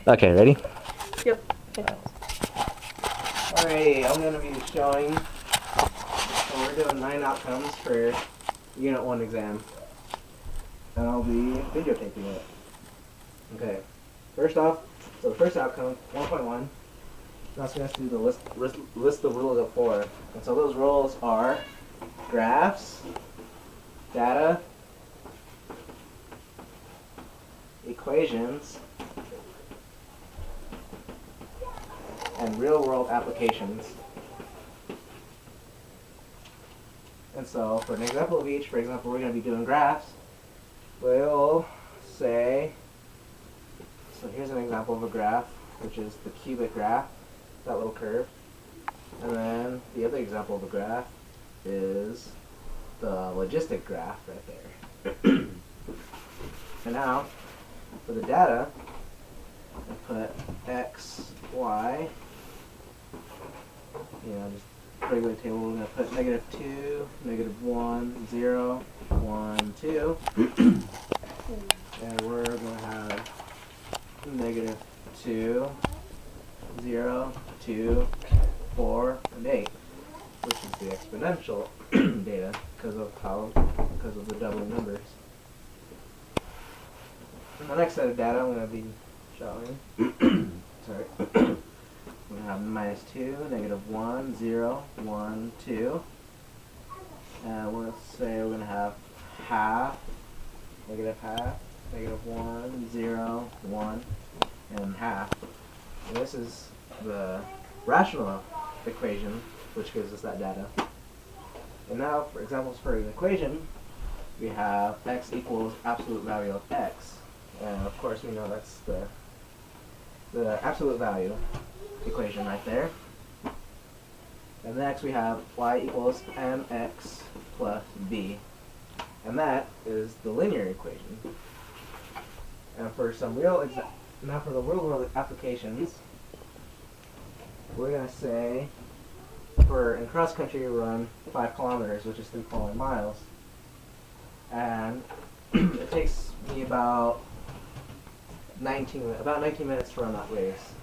Okay, ready? Yep. Alrighty, I'm going to be showing, so we're doing 9 outcomes for Unit 1 exam. And I'll be videotaping it. Okay, first off, so the first outcome, 1.1, that's going to do the list the rules of 4. And so those rules are graphs, data, equations, and real-world applications. And so, for an example of each, for example, we're going to be doing graphs. We'll say, so here's an example of a graph, which is the cubic graph, that little curve. And then the other example of a graph is the logistic graph right there. And now, for the data, I put x, y, just regular table. We're going to put -2, -1, 0, 1, 2. And we're going to have -2, 0, 2, 4, and 8, which is the exponential data because of the doubling numbers. And the next set of data I'm going to be showing, sorry, we're going to have -2, -1, 0, 1, 2. And we'll say we're going to have half, -half, -1, 0, 1, and half. And this is the rational equation, which gives us that data. And now, for examples for an equation, we have x equals absolute value of x. And of course, we know that's the absolute value equation right there. And next we have y equals mx plus b. And that is the linear equation. And for some now for the real world applications, we're going to say in cross country you run 5 kilometers, which is 3.1 miles. And it takes me about 19 minutes to run that race.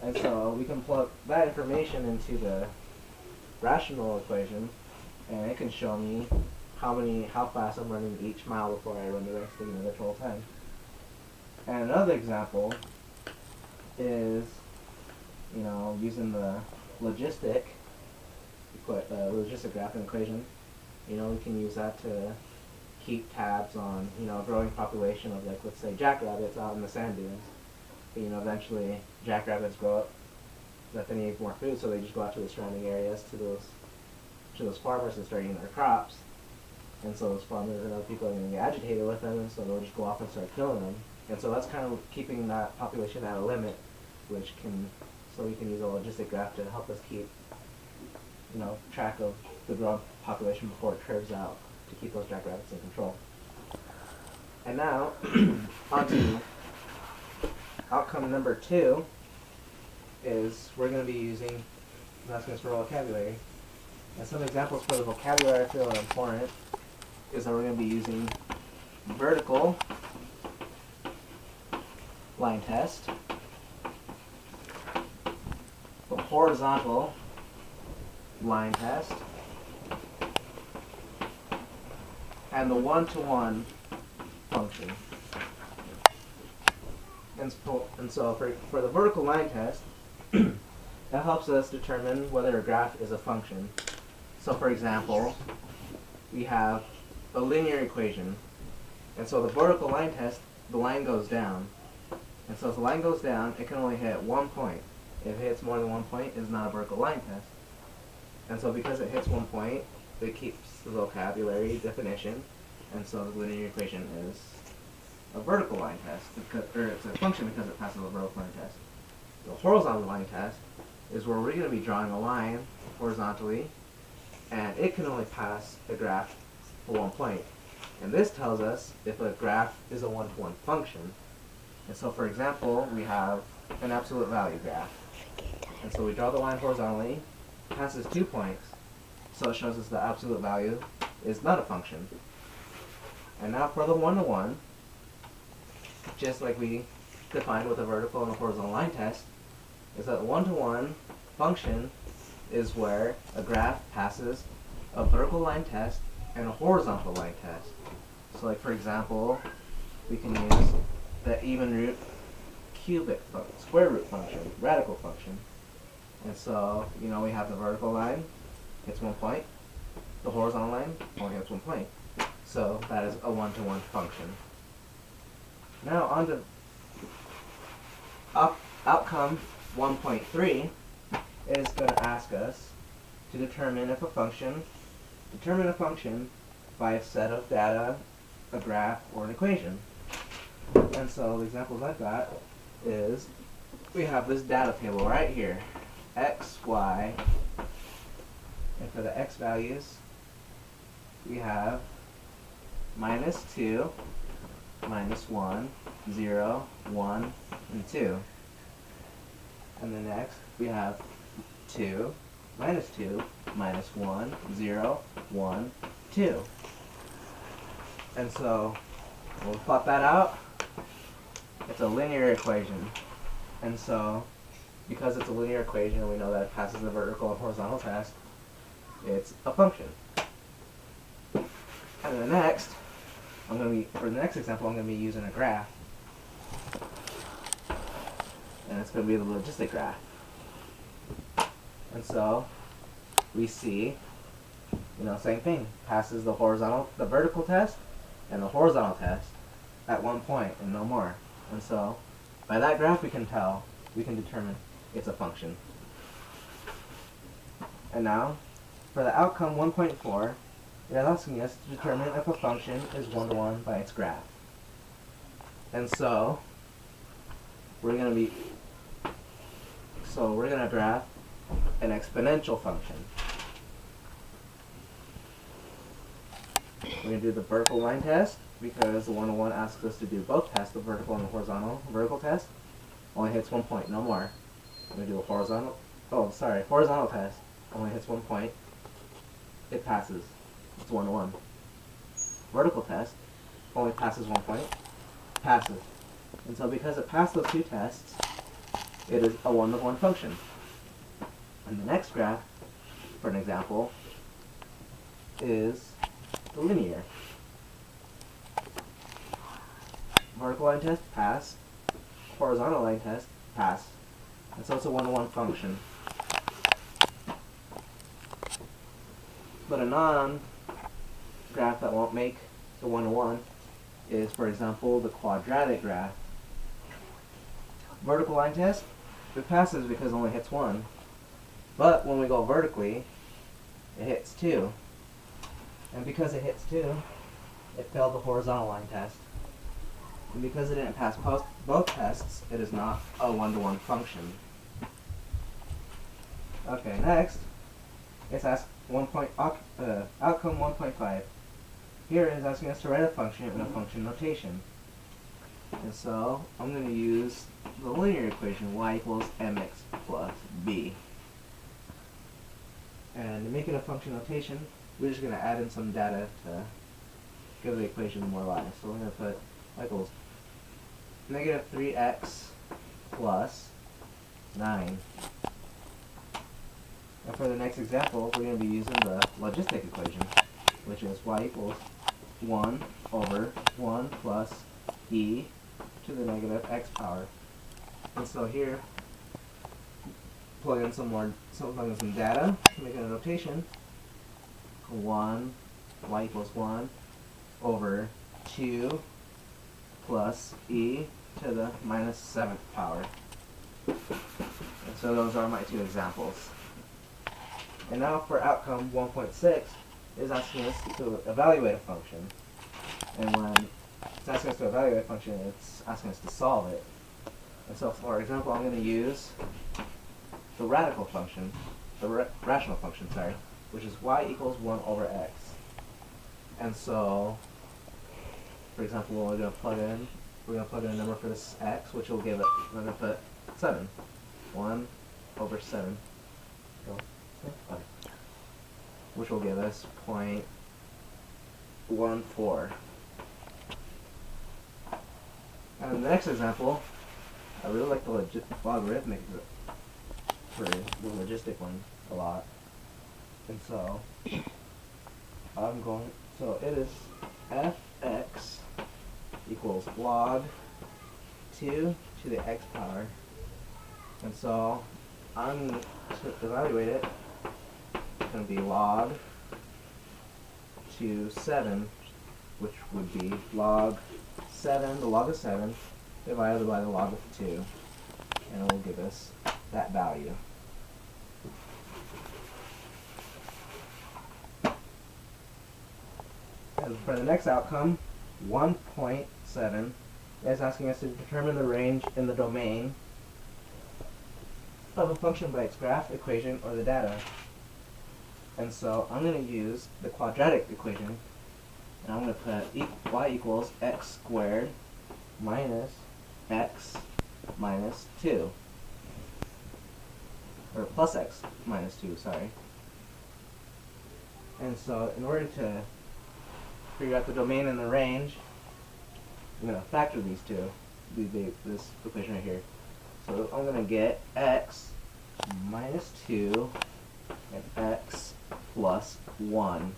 And so we can plug that information into the rational equation, and it can show me how fast I'm running each mile before I run the race to the total time. And another example is, using the logistic graph and equation. We can use that to keep tabs on, a growing population of, let's say, jackrabbits out in the sand dunes. But, eventually jackrabbits grow up that they need more food, so they just go out to the surrounding areas to those farmers and start eating their crops. And so those farmers and other people are going to get agitated with them, and so they'll just go off and start killing them. And so that's kind of keeping that population at a limit, so we can use a logistic graph to help us keep, track of the growing population before it curves out, to keep those jackrabbits in control. And now, on to outcome number 2 is we're going to be using announcements for vocabulary. And some examples for the vocabulary I feel are important is that we're going to be using vertical line test, the horizontal line test, and the one-to-one function. And so for the vertical line test, that helps us determine whether a graph is a function. So for example, we have a linear equation. And so the vertical line test, the line goes down. And so if the line goes down, it can only hit one point. If it hits more than one point, it's not a vertical line test. And so because it hits one point, it keeps the vocabulary definition. And so the linear equation is a vertical line test, or it's a function because it passes a vertical line test. The horizontal line test is where we're going to be drawing a line horizontally, and it can only pass a graph for one point. And this tells us if a graph is a one-to-one function. And so for example, we have an absolute value graph. And so we draw the line horizontally, passes 2 points, so it shows us the absolute value is not a function. And now for the one-to-one, just like we defined with a vertical and a horizontal line test is that a one-to-one function is where a graph passes a vertical line test and a horizontal line test. So like for example, we can use the even root cubic square root function, radical function. And so, you know, we have the vertical line hits 1 point, the horizontal line only hits 1 point. So that is a one-to-one function. Now on to outcome 1.3 is going to ask us to determine a function by a set of data, a graph, or an equation. And so the examples I've got is we have this data table right here, x, y, and for the x values we have -2, -1, 0, 1, and 2. And then next we have 2, -2, -1, 0, 1, 2. And so we'll plot that out. It's a linear equation. And so because it's a linear equation, we know that it passes the vertical and horizontal test. It's a function. And then next, for the next example, I'm going to be using a graph. And it's going to be the logistic graph. And so we see, you know, same thing. Passes the vertical test and the horizontal test at 1 point and no more. And so by that graph we can determine it's a function. And now for the outcome 1.4, it is asking us to determine if a function is one-to-one by its graph. And so we're going to graph an exponential function. We're going to do the vertical line test because the one-to-one asks us to do both tests, the vertical and the horizontal. Vertical test only hits 1 point, no more. We're going to do a horizontal test, only hits 1 point. It passes. It's one-to-one. Vertical test only passes 1 point. Passes. And so because it passed those two tests, it is a one-to-one function. And the next graph, for an example, is the linear. Vertical line test, pass. Horizontal line test, pass. And so it's a one-to-one function. But a non-graph that won't make the one-to-one is, for example, the quadratic graph. Vertical line test, it passes because it only hits 1. But when we go vertically, it hits 2. And because it hits 2, it failed the horizontal line test. And because it didn't pass both tests, it is not a one-to-one function. Okay, next, it's asked outcome 1.5. Here it is asking us to write a function in a function notation. And so I'm going to use the linear equation y equals mx plus b. And to make it a function notation, we're just going to add in some data to give the equation more life. So we're going to put y equals -3x plus 9. And for the next example, we're going to be using the logistic equation, which is y equals 1 over 1 plus e to the negative x power. And so here, plug in some data to make it a notation. Y equals 1 over 2 plus e to the minus 7th power. And so those are my two examples. And now for outcome 1.6 is asking us to evaluate a function. And when it's asking us to evaluate a function, it's asking us to solve it. And so for example, I'm going to use the rational function, which is y equals 1 over x. And so, for example, we're going to plug in a number for this x, which will give it, we're going to put 7. 1 over 7. Which will give us 0.14. And the next example, I really like the logarithmic for the logistic one a lot. And so so it is fx equals log 2 to the x power. And so I'm going to evaluate it. It's going to be log to 7, which would be log 7, the log of 7, divided by the log of 2. And it will give us that value. And for the next outcome, 1.7 is asking us to determine the range in the domain of a function by its graph, equation, or the data. And so I'm going to use the quadratic equation, and I'm going to put y equals x squared minus x minus 2. Or plus x minus 2, sorry. And so in order to figure out the domain and the range, I'm going to factor these two, this equation right here. So I'm going to get x minus 2 and x plus 1.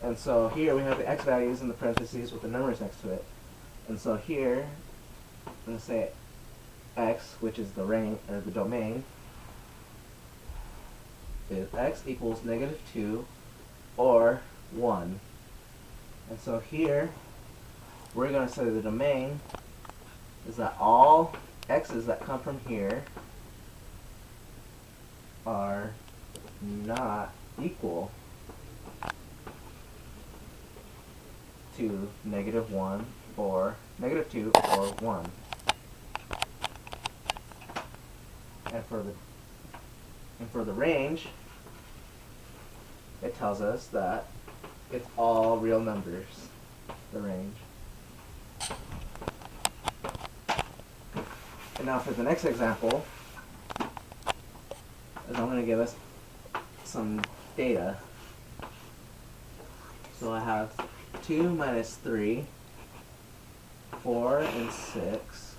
And so here we have the x values in the parentheses with the numbers next to it. And so here, I'm going to say x, which is the range, or the domain, is x equals -2 or 1. And so here, we're going to say the domain is that all x's that come from here are not equal to -1 or -2 or 1. And for the range, it tells us that it's all real numbers, the range. And now for the next example, is I'm going to give us some data. So I have 2 minus 3, 4 and 6,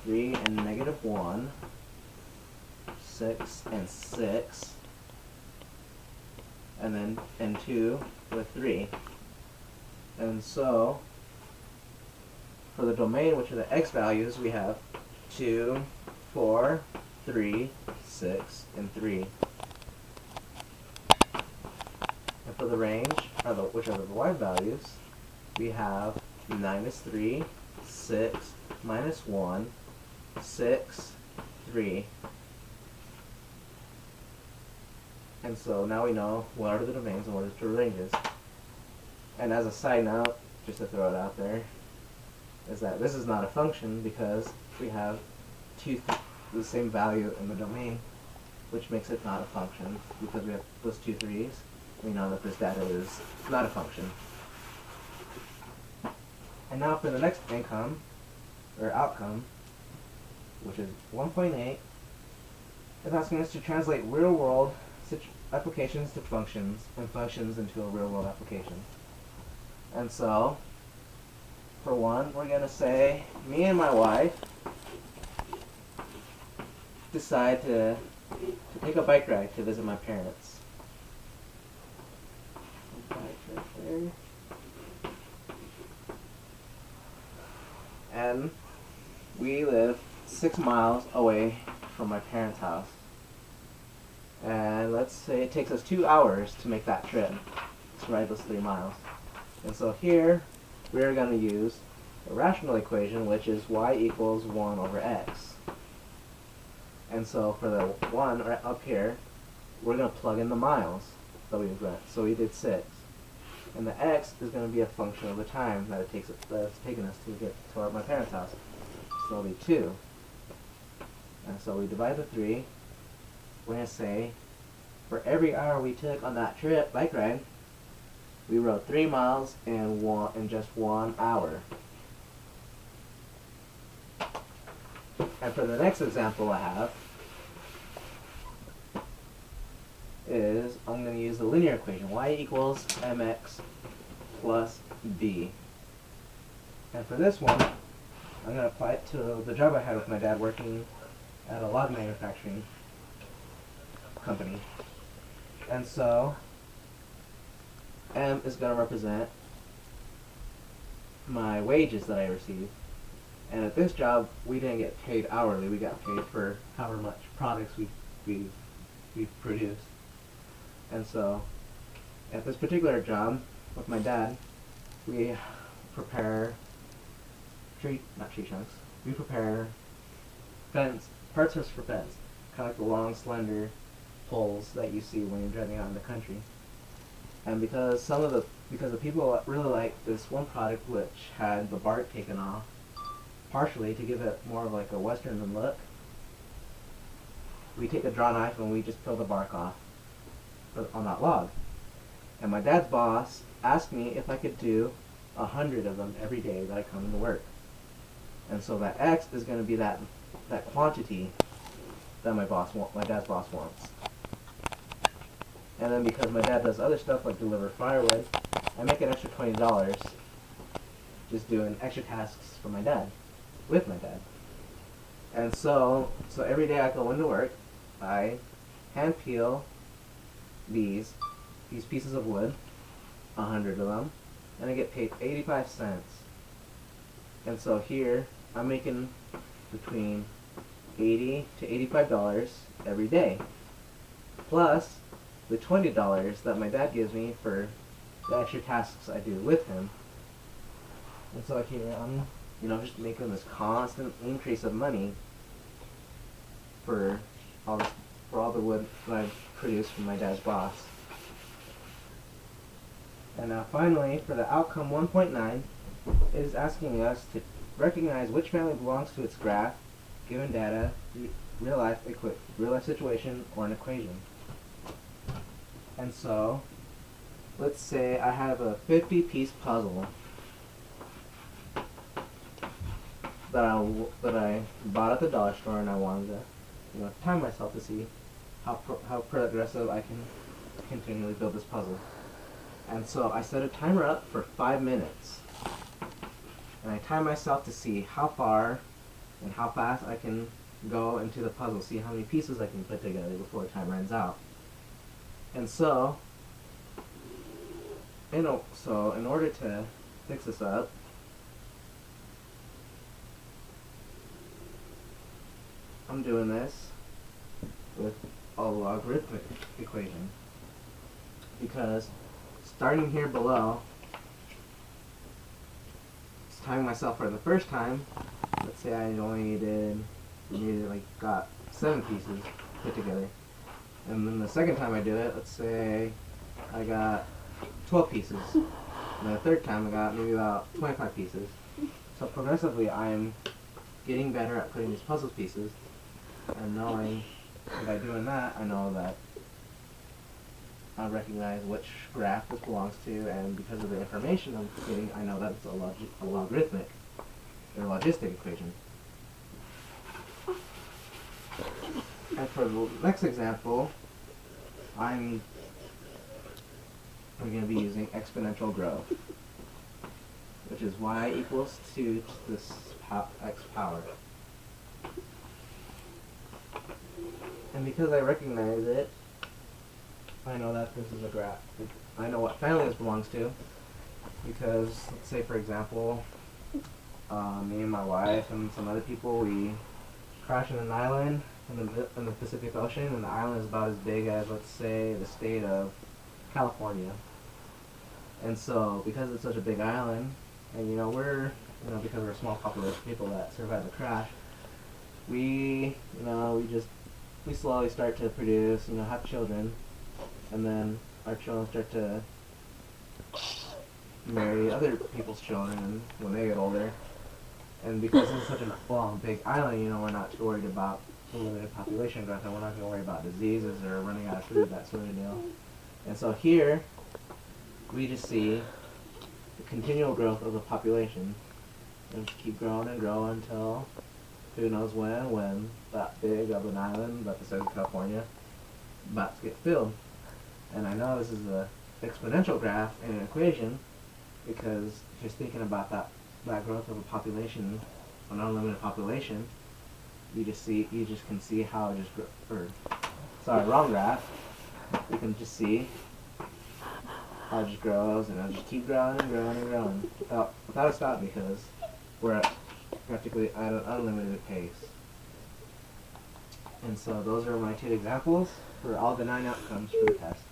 3 and -1, 6 and 6, and 2 with 3. And so for the domain, which are the x values, we have 2, 4, 3, 6, and 3. And for the range, which are the y values, we have -3, 6, -1, 6, 3. And so now we know what are the domains and what are the ranges. And as a side note, just to throw it out there, is that this is not a function because we have the same value in the domain, which makes it not a function. Because we have those 2 3's, we know that this data is not a function. And now for the next outcome, which is 1.8, it's asking us to translate real-world applications to functions, and functions into a real-world application. And so, for one, we're going to say, me and my wife decide to take a bike ride to visit my parents. Bike right there. And we live 6 miles away from my parents' house. And let's say it takes us 2 hours to make that trip, to ride those 3 miles. And so here, we're going to use a rational equation, which is y equals 1 over x. And so for the 1 up here, we're going to plug in the miles that we went. So we did 6. And the x is going to be a function of the time that it's taken us to get to my parents' house. So it'll be 2. And so we divide the 3. We're going to say, for every hour we took on that trip, bike ride, we rode 3 miles in just 1 hour. And for the next example I have, is I'm going to use the linear equation, y equals mx plus b. And for this one, I'm gonna apply it to the job I had with my dad working at a log manufacturing company. And so M is gonna represent my wages that I receive. And at this job, we didn't get paid hourly. We got paid for however much products we produced. And so, at this particular job with my dad, we prepare not tree trunks. We prepare parts for fence, kind of like the long, slender poles that you see when you're driving out in the country. And because the people really like this one product which had the bark taken off, partially to give it more of like a western look, we take a draw knife and we just peel the bark off on that log. And my dad's boss asked me if I could do 100 of them every day that I come into work. And so that X is going to be that quantity that my dad's boss wants. And then because my dad does other stuff like deliver firewood, I make an extra $20 just doing extra tasks for my dad, with my dad. And so every day I go into work, I hand peel these pieces of wood, 100 of them, and I get paid 85 cents. And so here I'm making between $80 to $85 every day, plus the $20 that my dad gives me for the extra tasks I do with him. And so here I'm, just making this constant increase of money for all the wood that I produce from my dad's boss. And now finally, for the outcome 1.9, it is asking us to recognize which family belongs to its graph, given data, real life situation, or an equation. And so, let's say I have a 50-piece puzzle that I bought at the dollar store, and I wanted to, time myself to see how progressive I can continually build this puzzle. And so I set a timer up for 5 minutes, and I time myself to see how far and how fast I can go into the puzzle, see how many pieces I can put together before the time runs out. And so, in order to fix this up, I'm doing this with a logarithmic equation, because starting here below, timing myself for the first time, let's say I only got 7 pieces put together. And then the second time I do it, let's say I got 12 pieces. And then the third time I got maybe about 25 pieces. So progressively I'm getting better at putting these puzzle pieces, and knowing that by doing that, I know that I recognize which graph this belongs to, and because of the information I'm getting, I know that it's a logarithmic or logistic equation. And for the next example, we're going to be using exponential growth, which is y equals 2 to this x power. And because I recognize it, I know that this is a graph. I know what family this belongs to, because let's say, for example, me and my wife and some other people, we crash in an island in the Pacific Ocean, and the island is about as big as, let's say, the state of California. And so, because it's such a big island, and because we're a small population of people that survive the crash, we slowly start to produce, have children, and then our children start to marry other people's children when they get older. And because it's such a long, big island, we're not too worried about the limited population growth, and we're not going to worry about diseases or running out of food, that sort of deal. And so here, we just see the continual growth of the population, and keep growing and growing until who knows when that big of an island, that the state of California, about to get filled. And I know this is an exponential graph in an equation, because just thinking about that growth of a population an unlimited population, you just can see how it just sorry, wrong graph. You can just see how it just grows, and it'll just keep growing and growing and growing without a stop, because we're at practically at an unlimited pace. And so those are my 2 examples for all the 9 outcomes for the test.